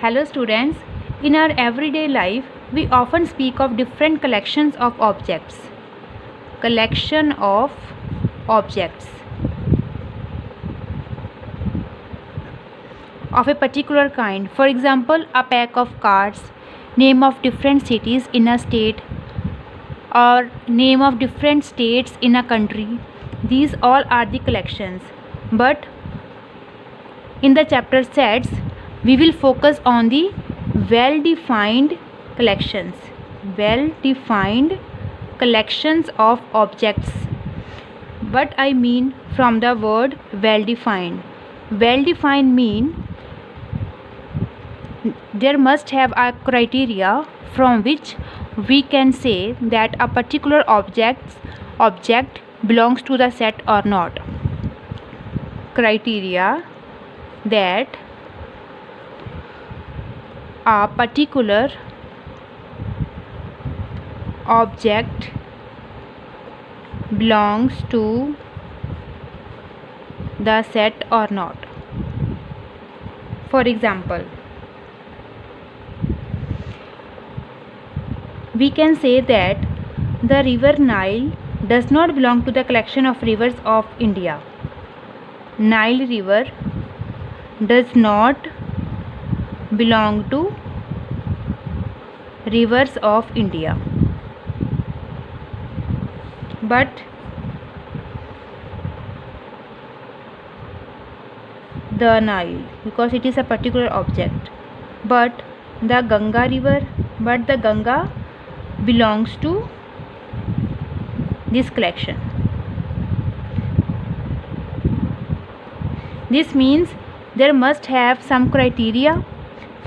Hello students, in our everyday life we often speak of different collections of objects. Collection of objects of a particular kind. For example, a pack of cards, name of different cities in a state or name of different states in a country. These all are the collections. But in the chapter sets, we will focus on the well-defined collections. Well-defined collections of objects. What I mean from the word well-defined? Well-defined mean there must have a criteria from which we can say that a particular object belongs to the set or not. Criteria that a particular object belongs to the set or not. For example, we can say that the river Nile does not belong to the collection of rivers of India. Nile river does not belong to rivers of India. But the Nile, because it is a particular object. But the Ganga belongs to this collection. This means there must have some criteria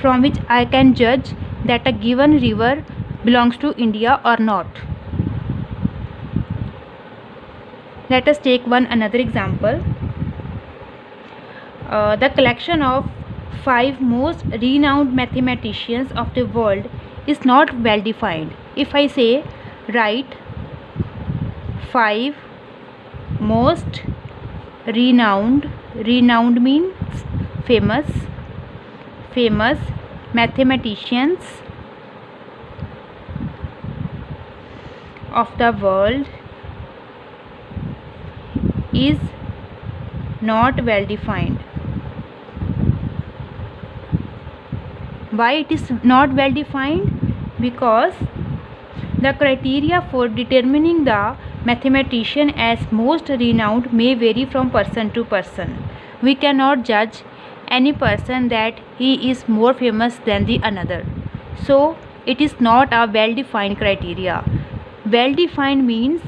from which I can judge that a given river belongs to India or not. Let us take another example. The collection of 5 most renowned mathematicians of the world is not well defined. If I say write 5 most renowned means famous mathematicians of the world is not well defined. Why it is not well defined? Because the criteria for determining the mathematician as most renowned may vary from person to person. We cannot judge any person that he is more famous than the another. So it is not a well defined criteria. Well defined means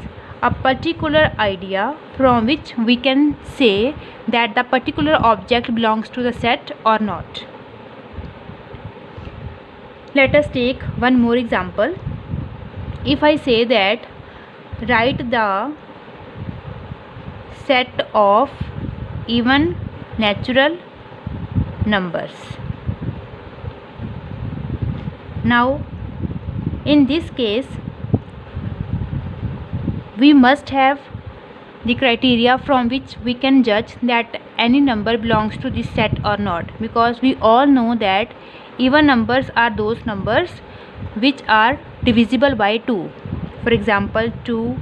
a particular idea from which we can say that the particular object belongs to the set or not. Let us take one more example. If I say that write the set of even natural numbers. Now in this case we must have the criteria from which we can judge that any number belongs to this set or not, because we all know that even numbers are those numbers which are divisible by 2. For example, 2,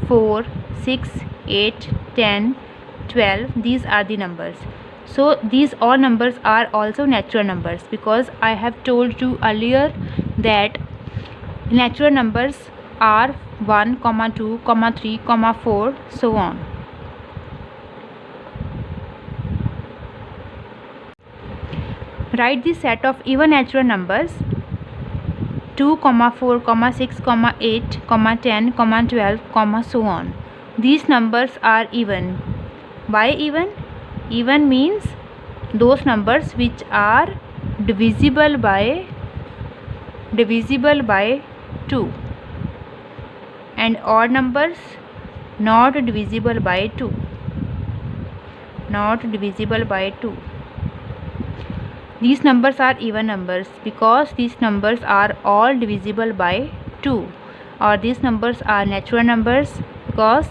4, 6, 8, 10, 12, these are the numbers. So these all numbers are also natural numbers, because I have told you earlier that natural numbers are 1, 2, 3, 4, so on. Write the set of even natural numbers 2, 4, 6, 8, 10, 12, so on. These numbers are even. Why even? Even means those numbers which are divisible by 2, and odd numbers not divisible by 2. These numbers are even numbers because these numbers are all divisible by 2, or these numbers are natural numbers because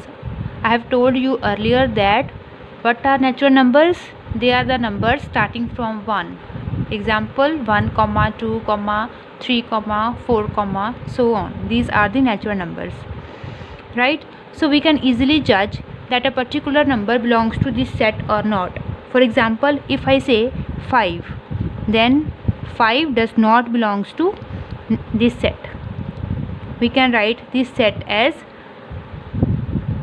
I have told you earlier that what are natural numbers? They are the numbers starting from 1. Example 1, 2, 3, 4, so on. These are the natural numbers, right? So we can easily judge that a particular number belongs to this set or not. For example, if I say 5, then 5 does not belongs to this set. We can write this set as,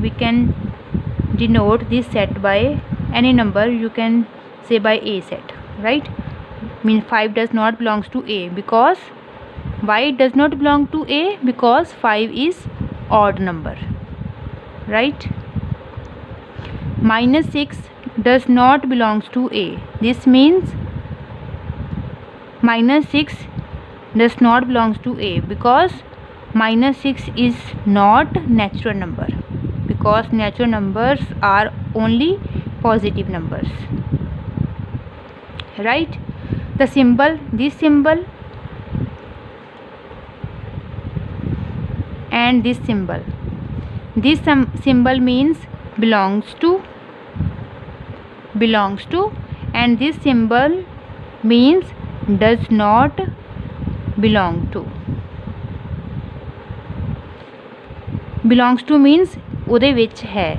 we can denote this set by any number, you can say by A set, right? Means 5 does not belongs to A. Because why it does not belong to A? Because 5 is odd number, right? -6 does not belongs to A. This means -6 does not belongs to A because -6 is not natural number, because natural numbers are only positive numbers, right? The symbol, this symbol and this symbol, this symbol means belongs to, and this symbol means does not belong to. Belongs to means ਉਹਦੇ ਵਿੱਚ ਹੈ,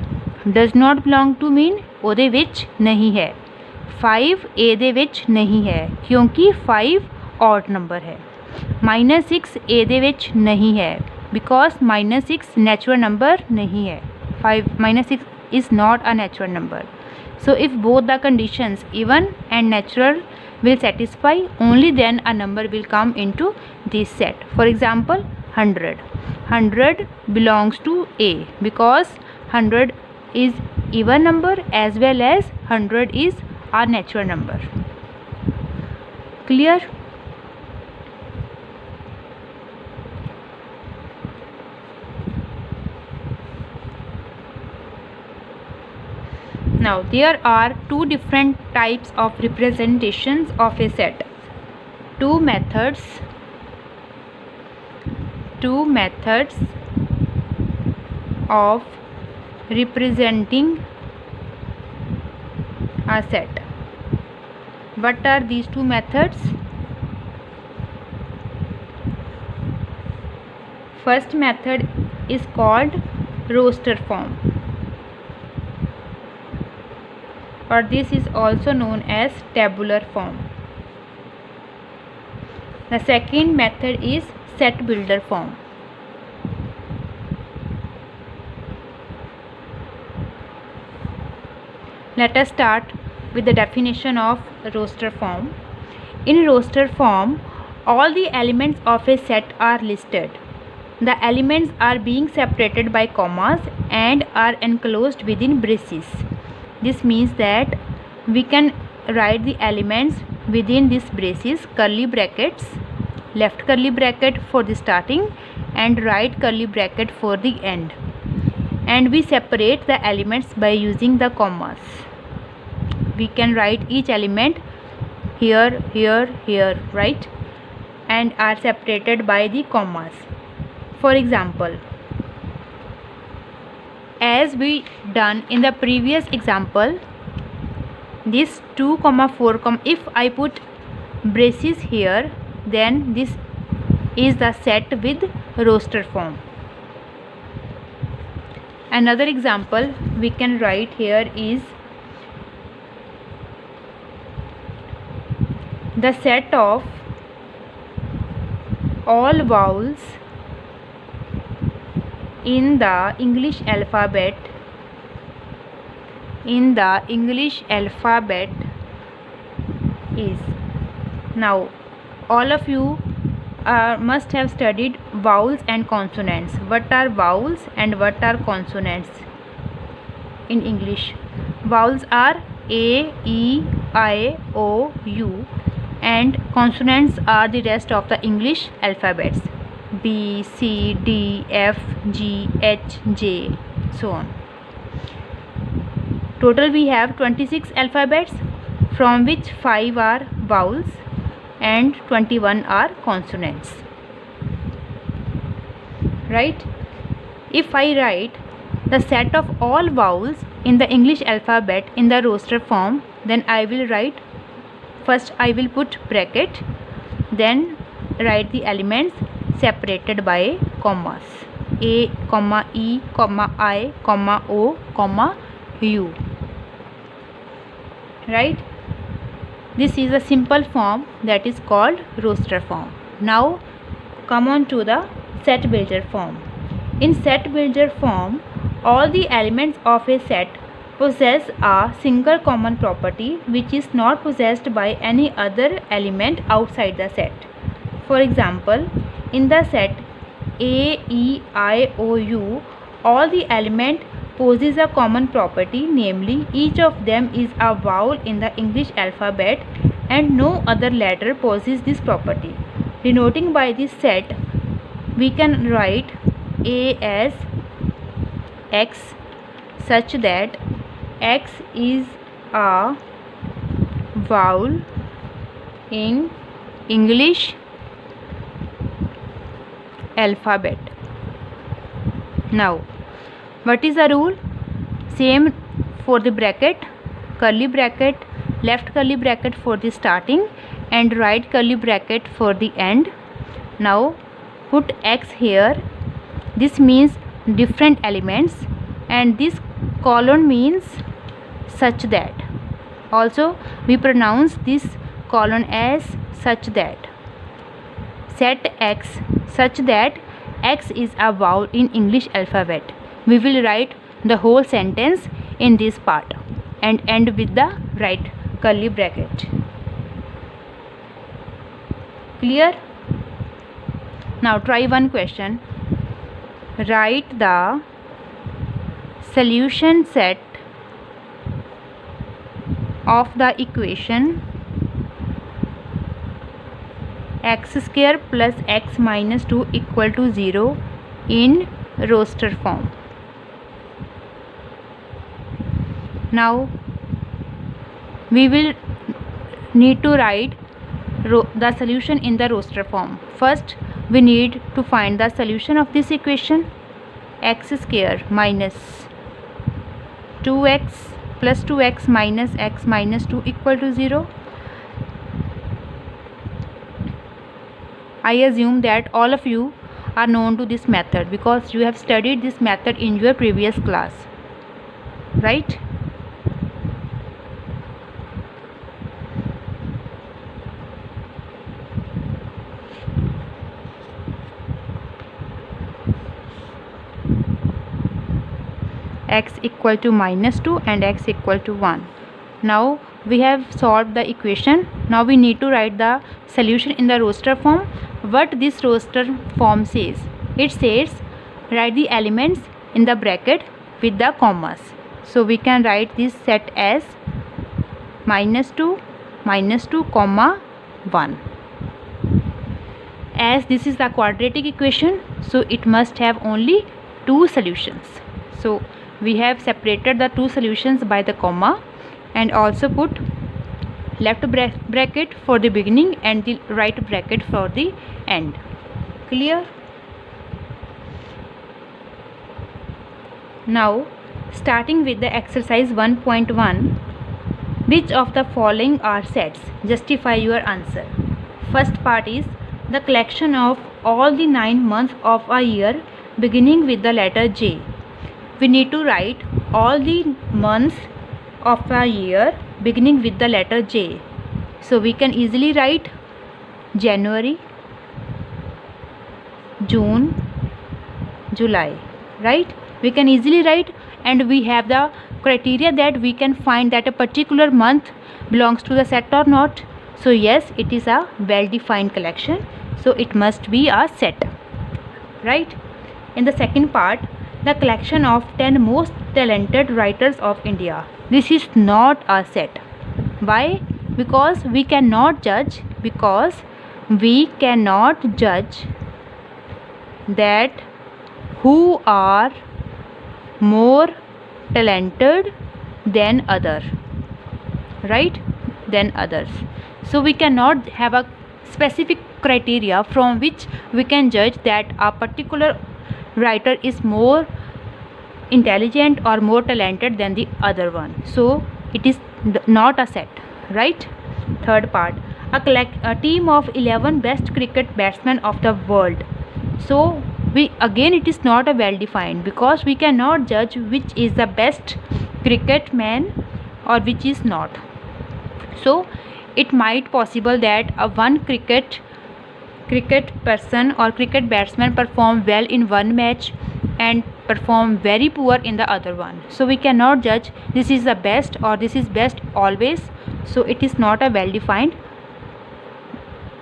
does not belong to mean ਉਹਦੇ ਵਿੱਚ ਨਹੀਂ ਹੈ। 5 A ਦੇ ਵਿੱਚ ਨਹੀਂ ਹੈ ਕਿਉਂਕਿ 5 odd number ਹੈ। -6 A ਦੇ ਵਿੱਚ ਨਹੀਂ ਹੈ because -6 natural number नहीं है। -6 is not a natural number. So if both the conditions even and natural will satisfy, only then a number will come into this set. For example, 100. 100 belongs to A because 100 is even number as well as 100 is a natural number. Clear? Now there are two different types of representations of a set. Two methods of representing a set. What are these two methods? First method is called roster form, or this is also known as tabular form. The second method is set builder form. Let us start with the definition of roster form. In roster form, all the elements of a set are listed. The elements are being separated by commas and are enclosed within braces. This means that we can write the elements within these braces, curly brackets, left curly bracket for the starting and right curly bracket for the end. And we separate the elements by using the commas. We can write each element here, here, here, right? And are separated by the commas. For example, as we done in the previous example, this 2, 4, if I put braces here, then this is the set with roster form. Another example we can write here is the set of all vowels in the English alphabet is. Now all of you must have studied vowels and consonants. What are vowels and what are consonants in English? Vowels are A, E, I, O, U, and consonants are the rest of the English alphabets: B, C, D, F, G, H, J, so on. Total we have 26 alphabets, from which 5 are vowels and 21 are consonants, right? If I write the set of all vowels in the English alphabet in the roster form, then I will write First I will put bracket, then write the elements separated by commas. A, comma E, comma I, comma O, comma U. Right? This is a simple form that is called roster form. Now come on to the set builder form. In set builder form, all the elements of a set possess a single common property which is not possessed by any other element outside the set. For example, in the set A, E, I, O, U, all the element possess a common property, namely each of them is a vowel in the English alphabet and no other letter possesses this property. Denoting by this set, we can write A as X such that X is a vowel in English alphabet. Now, what is the rule? Same for the bracket, curly bracket, left curly bracket for the starting and right curly bracket for the end. Now put X here. This means different elements, and this colon means such that. Also we pronounce this colon as such that. Set X such that X is a vowel in English alphabet. We will write the whole sentence in this part and end with the right curly bracket. Clear? Now try one question. Write the solution set of the equation x square plus x minus 2 equal to 0 in roster form. Now we will need to write the solution in the roster form. First we need to find the solution of this equation. X square minus 2x plus 2x minus x minus 2 equal to 0. I assume that all of you are known to this method because you have studied this method in your previous class, right? X equal to minus 2 and x equal to 1. Now we have solved the equation. Now we need to write the solution in the roster form. What this roster form says? It says write the elements in the bracket with the commas. So we can write this set as minus 2, comma 1. As this is the quadratic equation, so it must have only two solutions. So we have separated the two solutions by the comma and also put left bracket for the beginning and the right bracket for the end. Clear? Now starting with the exercise 1.1, which of the following are sets? Justify your answer. First part is the collection of all the 9 months of a year beginning with the letter J. We need to write all the months of a year beginning with the letter J. So we can easily write January, June, July, right? We can easily write, and we have the criteria that we can find that a particular month belongs to the set or not. So yes, it is a well-defined collection, so it must be a set, right? In the second part, the collection of 10 most talented writers of India. This is not a set. Why? Because we cannot judge that who are more talented than other, right? Than others. So we cannot have a specific criteria from which we can judge that a particular writer is more intelligent or more talented than the other one. So it is not a set, right? Third part, a team of 11 best cricket batsmen of the world. So it is not a well defined, because we cannot judge which is the best cricket man or which is not. So it might possible that a one cricket person or cricket batsman perform well in one match and perform very poor in the other one. So we cannot judge this is the best or this is best always. So it is not a well defined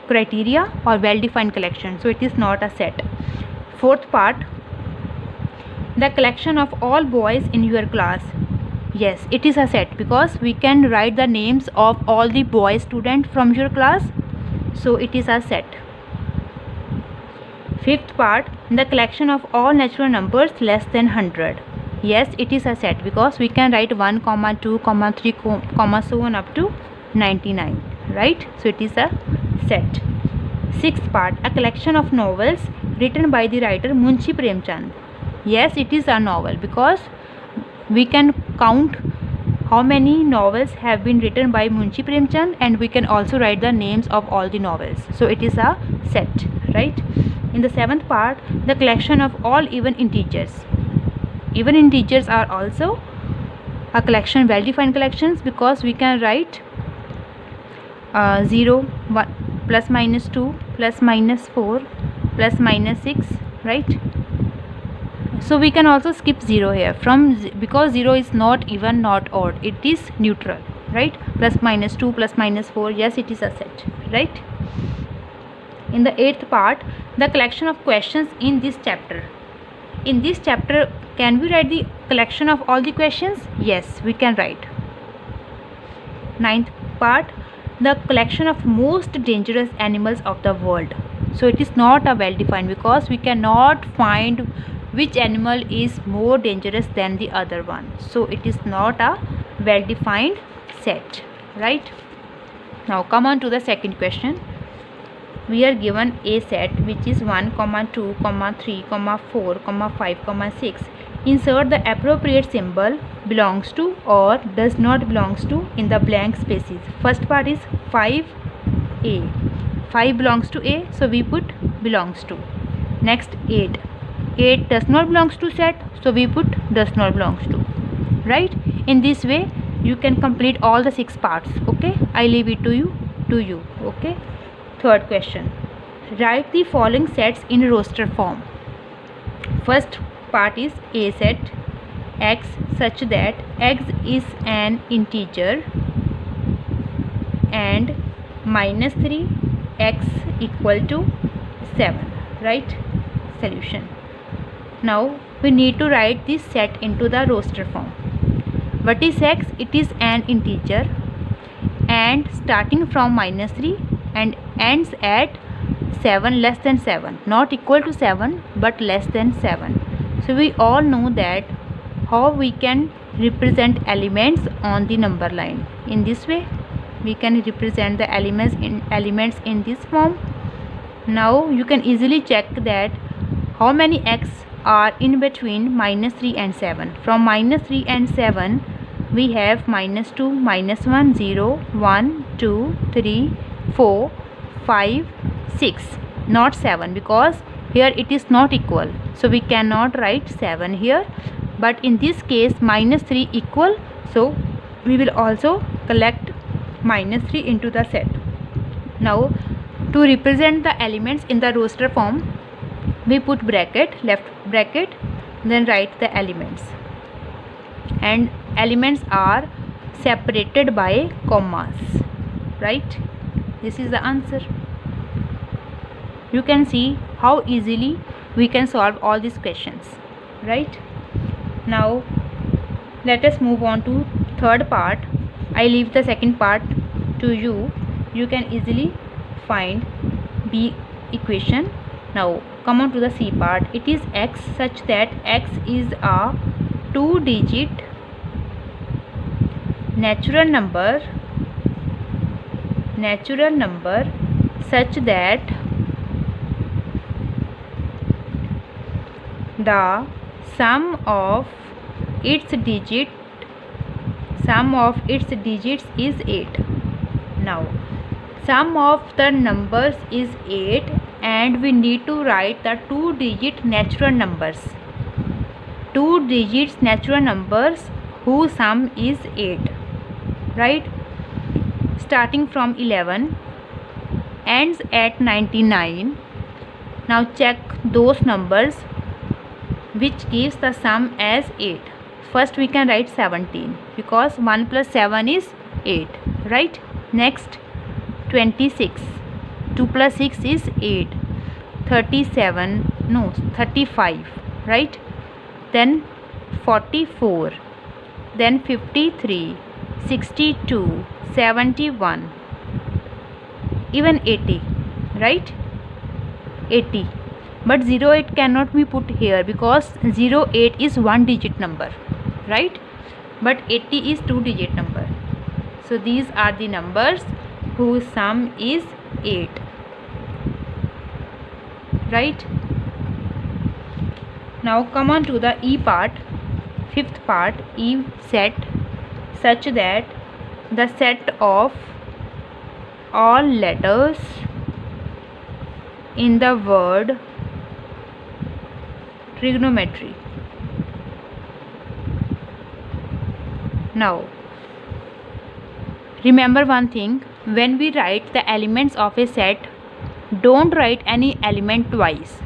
criteria or well defined collection. So it is not a set. Fourth part, the collection of all boys in your class. Yes, it is a set, because we can write the names of all the boy students from your class. So it is a set. Fifth part, the collection of all natural numbers less than 100. Yes, it is a set, because we can write 1, 2, 3, so on up to 99, right? So it is a set. Sixth part, a collection of novels written by the writer Munshi Premchand. Yes, it is a novel, because we can count how many novels have been written by Munshi Premchand, and we can also write the names of all the novels. So it is a set, right? In the seventh part, the collection of all even integers. Even integers are also a collection, well defined collections, because we can write 0, 1, plus minus 2, plus minus 4, plus minus 6, right? So we can also skip 0 here, because 0 is not even, not odd, it is neutral, right? Plus minus 2, plus minus 4, yes, it is a set, right? In the eighth part, the collection of questions in this chapter. In this chapter, can we write the collection of all the questions? Yes, we can write. Ninth part, the collection of most dangerous animals of the world. So it is not a well defined, because we cannot find which animal is more dangerous than the other one. So it is not a well defined set, right? Now come on to the second question. We are given a set which is 1, 2, 3, 4, 5, 6. Insert the appropriate symbol belongs to or does not belongs to in the blank spaces. First part is 5A. 5 belongs to A, so we put belongs to. Next 8. 8 does not belongs to set, so we put does not belongs to. Right? In this way, you can complete all the 6 parts. Okay? I leave it to you. Okay? Third question. Write the following sets in roster form. First part is A set x such that x is an integer and minus 3 x equal to 7. Right? Solution. Now we need to write this set into the roster form. What is x? It is an integer and starting from minus 3 and ends at 7 less than 7, not equal to 7 but less than 7. So we all know that how we can represent elements on the number line. In this way we can represent the elements in this form. Now you can easily check that how many x are in between minus 3 and 7. From minus 3 and 7 we have minus 2, minus 1, 0, 1, 2, 3, 4, 5, 6, not 7, because here it is not equal, so we cannot write 7 here. But in this case minus 3 equal, so we will also collect minus 3 into the set. Now to represent the elements in the roster form, we put bracket, left bracket, then write the elements, and elements are separated by commas, right? This is the answer. You can see how easily we can solve all these questions, right? Now let us move on to third part. I leave the second part to you. You can easily find B equation. Now come on to the C part. It is x such that x is a 2-digit natural number such that the sum of its digits is 8. Now sum of the numbers is 8 and we need to write the 2-digit natural numbers. 2 digits natural numbers whose sum is 8. Right? Starting from 11 ends at 99. Now check those numbers which gives the sum as 8. First we can write 17 because 1 plus 7 is 8. Right? Next 26. 2 plus 6 is 8. 35. Right? Then 44. Then 53. 62. 71. Even 80. Right? 80. But 08 cannot be put here because 08 is 1-digit number. Right? But 80 is 2-digit number. So these are the numbers whose sum is 8. Right? Now come on to the E part. Fifth part, E set, such that the set of all letters in the word trigonometry. Now remember one thing, when we write the elements of a set, don't write any element twice.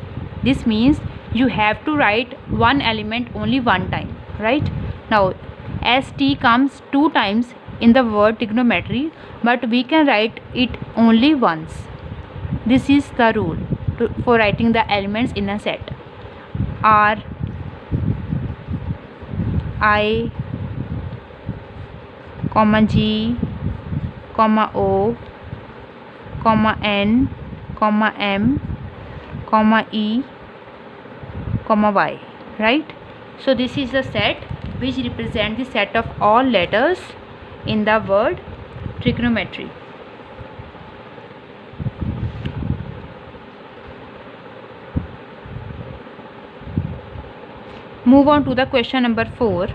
This means you have to write one element only one time. Right? Now ST comes 2 times in the word trigonometry, but we can write it only once. This is the rule for writing the elements in a set. R, I, G, O, N, M, E, Y. Right? So this is the set which represents the set of all letters in the word trigonometry. Move on to the question number 4.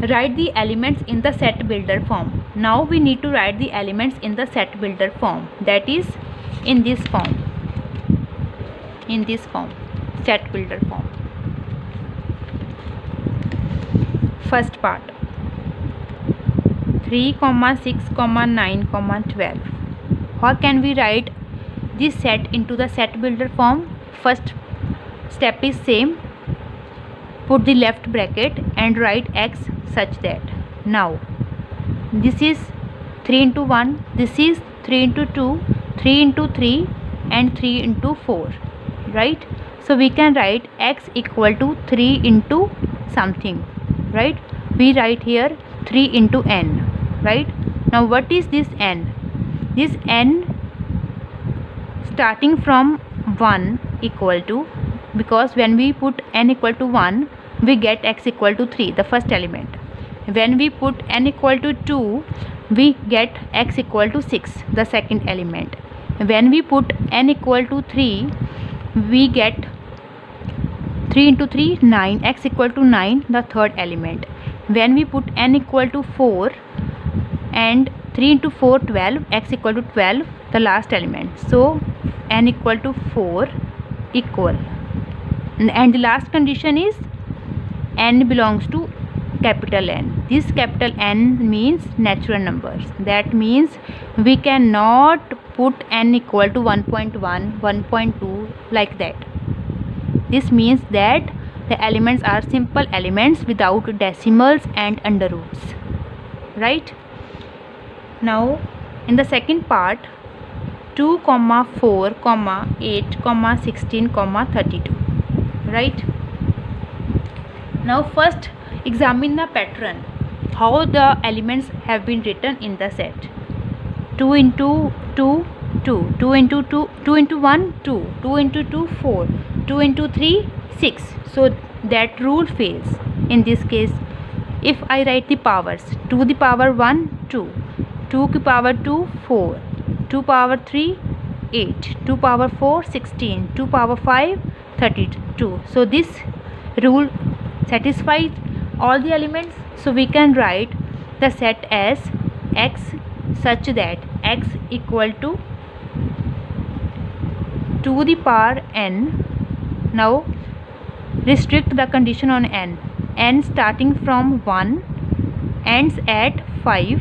Write the elements in the set builder form. Now we need to write the elements in the set builder form, that is in this form. In this form, set builder form. First part, 3, 6, 9, 12. How can we write this set into the set builder form? First step is same. Put the left bracket and write x such that. Now this is 3 into 1, this is 3 into 2, 3 into 3 and 3 into 4. Right? So we can write x equal to 3 into something. Right? We write here 3 into n. Right? Now what is this n? This n starting from 1 equal to, because when we put n equal to 1 we get x equal to 3, the first element. When we put n equal to 2 we get x equal to 6, the second element. When we put n equal to 3 we get 3 into 3 9, x equal to 9, the third element. When we put n equal to 4 and 3 into 4 12, x equal to 12, the last element. So n equal to 4 equal, and the last condition is n belongs to capital N. This capital N means natural numbers. That means we cannot put n equal to 1.1, 1.2 like that. This means that the elements are simple elements without decimals and under roots. Right? Now in the second part, 2, 4, 8, 16, 32. Right? Now first examine the pattern, how the elements have been written in the set. 2 into 2, 2, 2 into 2, 2 into 1, 2, 2 into 2, 4, 2 into 3, 6. So that rule fails in this case. If I write the powers, 2 the power 1, 2, 2 to power 2, 4, 2 power 3, 8, 2 power 4, 16, 2 power 5, 32. So this rule satisfies all the elements. So we can write the set as x such that x equal to the power n. Now restrict the condition on n. N starting from 1 ends at 5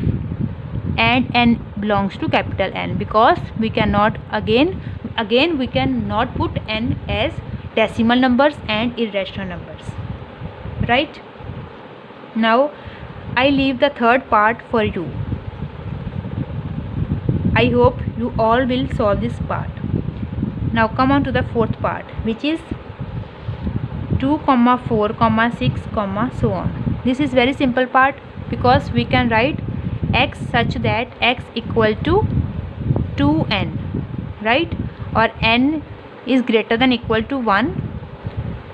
and n belongs to capital N, because we cannot again we cannot put n as decimal numbers and irrational numbers, right? Now I leave the third part for you. I hope you all will solve this part. Now come on to the fourth part, which is 2, 4, 6, so on. This is very simple part, because we can write x such that x equal to 2n, right? Or n is greater than equal to 1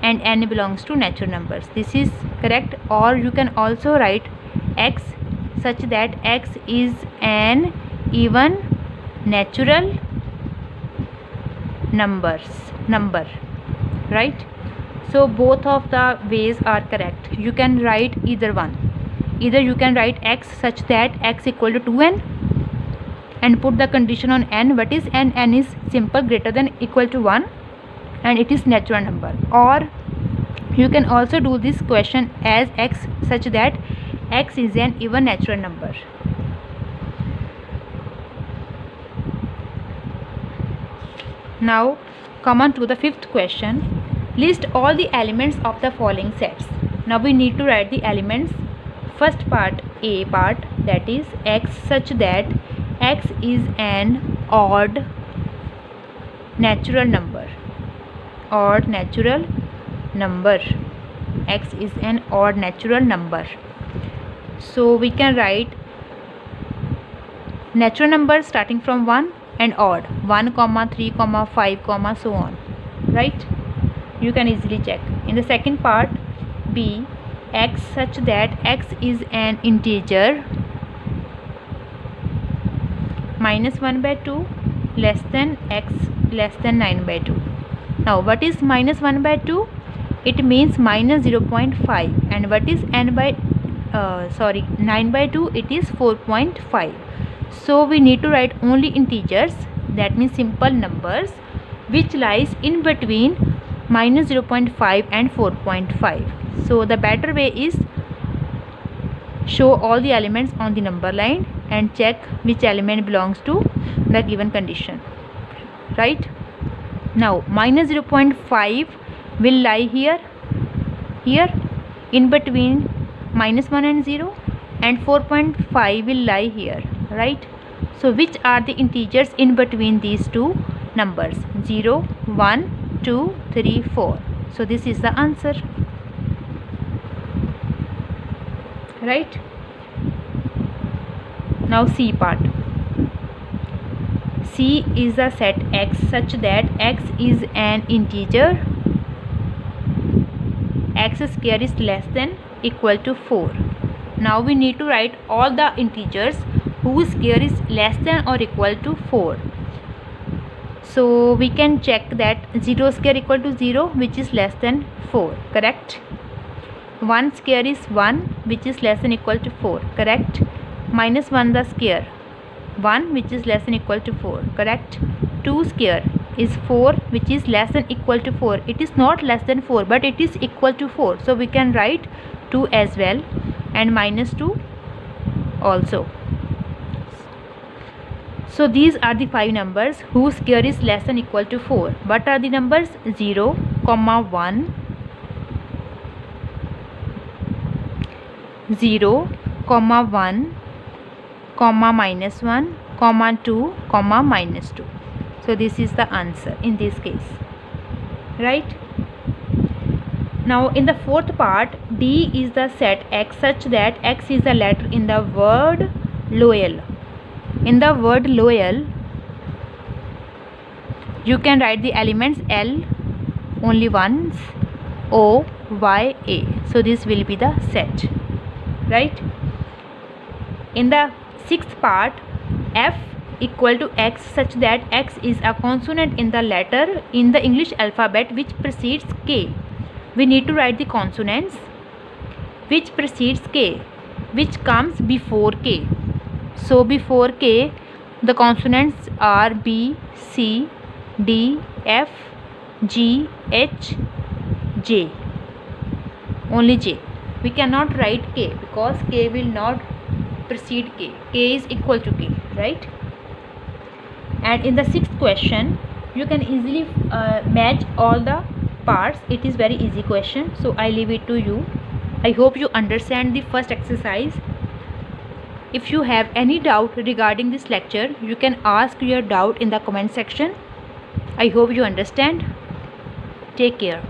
and n belongs to natural numbers. This is correct. Or you can also write x such that x is an even natural number, right? So both of the ways are correct. You can write either one. Either you can write x such that x equal to 2n and put the condition on n. What is n? N is simple, greater than equal to 1 and it is natural number. Or you can also do this question as x such that x is an even natural number. Now come on to the fifth question. List all the elements of the following sets. Now we need to write the elements. First part, A part, that is x such that x is an odd natural number. Odd natural number. X is an odd natural number. So we can write natural numbers starting from 1 and odd, 1, 3, 5, so on, right? You can easily check. In the second part, B, x such that x is an integer minus 1 by 2 less than x less than 9 by 2. Now what is minus 1 by 2? It means minus 0.5. And what is 9 by 2? It is 4.5. So we need to write only integers, that means simple numbers, which lies in between minus 0.5 and 4.5. So the better way is show all the elements on the number line and check which element belongs to the given condition, right? Now minus 0.5 will lie here in between minus 1 and 0, and 4.5 will lie here, right? So which are the integers in between these two numbers? 0, 1, 2, 3, 4. So this is the answer, right? Now C part. C is the set x such that x is an integer, x square is less than equal to 4. Now we need to write all the integers whose square is less than or equal to 4. So we can check that 0 square equal to 0, which is less than 4, correct? 1 square is 1, which is less than equal to 4, correct? Minus 1 the square, 1, which is less than equal to 4, correct? 2 square is 4, which is less than equal to 4. It is not less than 4, but it is equal to 4. So we can write 2 as well, and minus 2 also. So these are the 5 numbers whose square is less than equal to 4. What are the numbers? 0, 1, 0, 1, minus 1, 2, minus 2. So this is the answer in this case, right? Now in the fourth part, D is the set x such that x is a letter in the word loyal. In the word loyal, you can write the elements L only once, O, Y, A. So this will be the set, right? In the sixth part, F equal to x such that x is a consonant in the letter in the English alphabet which precedes K. We need to write the consonants which precedes K, which comes before K. So before K, the consonants are B, C, D, F, G, H, J. Only J. We cannot write K because K will not precede K. K is equal to K, right? And in the sixth question, you can easily match all the parts. It is very easy question, so I leave it to you. I hope you understand the first exercise. If you have any doubt regarding this lecture, you can ask your doubt in the comment section. I hope you understand. Take care.